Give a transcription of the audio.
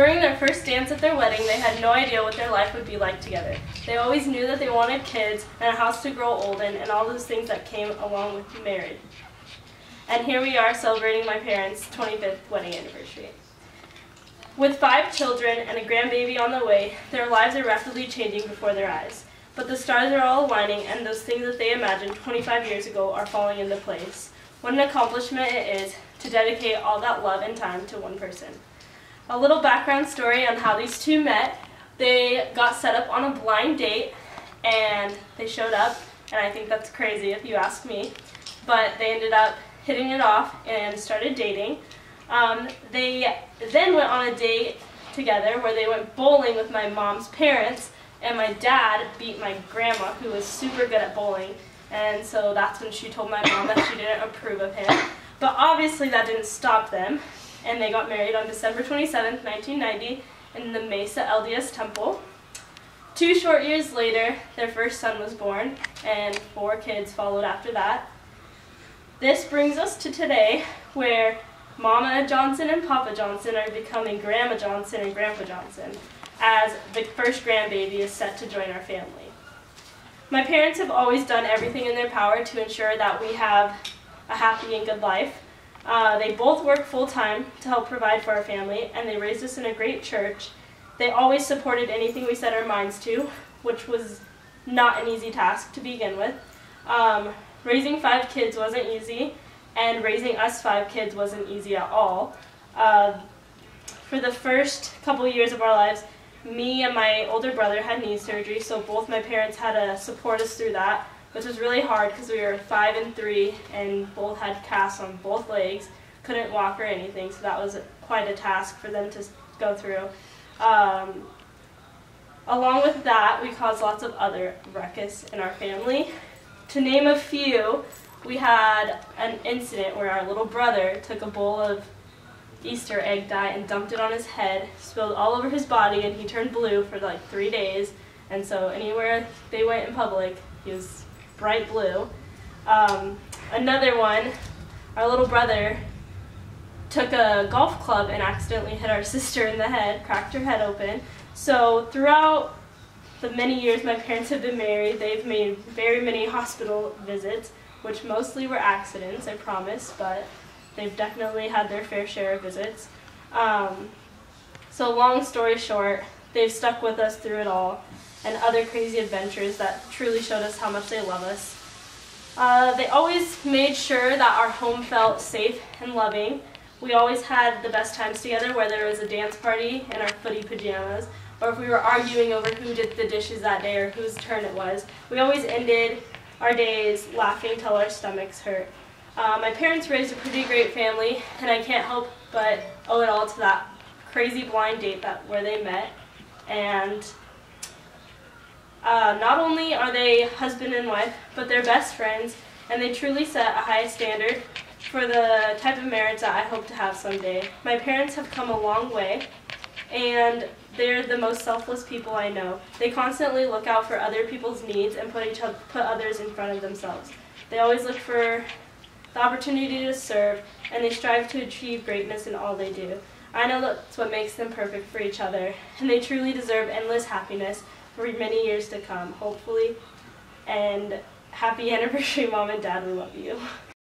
During their first dance at their wedding, they had no idea what their life would be like together. They always knew that they wanted kids and a house to grow old in and all those things that came along with marriage. And here we are celebrating my parents' 25th wedding anniversary. With 5 children and a grandbaby on the way, their lives are rapidly changing before their eyes. But the stars are all aligning, and those things that they imagined 25 years ago are falling into place. What an accomplishment it is to dedicate all that love and time to one person. A little background story on how these two met. They got set up on a blind date, and they showed up, and I think that's crazy if you ask me. But they ended up hitting it off and started dating. They then went on a date together where they went bowling with my mom's parents, and my dad beat my grandma, who was super good at bowling, and so that's when she told my mom that she didn't approve of him. But obviously that didn't stop them, and they got married on December 27th, 1990 in the Mesa LDS Temple. 2 short years later, their first son was born, and 4 kids followed after that. This brings us to today, where Mama Johnson and Papa Johnson are becoming Grandma Johnson and Grandpa Johnson, as the first grandbaby is set to join our family. My parents have always done everything in their power to ensure that we have a happy and good life. They both work full-time to help provide for our family, and they raised us in a great church. They always supported anything we set our minds to, which was not an easy task to begin with. Raising 5 kids wasn't easy, and raising us 5 kids wasn't easy at all. For the first couple years of our lives, me and my older brother had knee surgery, so both my parents had to support us through that, which was really hard because we were 5 and 3 and both had casts on both legs, couldn't walk or anything, so that was quite a task for them to go through. Along with that, we caused lots of other ruckus in our family. To name a few, we had an incident where our little brother took a bowl of Easter egg dye and dumped it on his head, spilled all over his body, and he turned blue for like 3 days. And so anywhere they went in public, he was bright blue. Another one, our little brother took a golf club and accidentally hit our sister in the head, cracked her head open. So throughout the many years my parents have been married, they've made very many hospital visits, which mostly were accidents, I promise, but they've definitely had their fair share of visits. So long story short, they've stuck with us through it all, and other crazy adventures that truly showed us how much they love us. They always made sure that our home felt safe and loving. We always had the best times together, whether it was a dance party in our footy pajamas, or if we were arguing over who did the dishes that day or whose turn it was. We always ended our days laughing till our stomachs hurt. My parents raised a pretty great family, and I can't help but owe it all to that crazy blind date where they met. And not only are they husband and wife, but they're best friends, and they truly set a high standard for the type of marriage that I hope to have someday. My parents have come a long way, and they're the most selfless people I know. They constantly look out for other people's needs and put others in front of themselves. They always look for the opportunity to serve, and they strive to achieve greatness in all they do. I know that's what makes them perfect for each other, and they truly deserve endless happiness for many years to come, hopefully. And happy anniversary, Mom and Dad, we love you.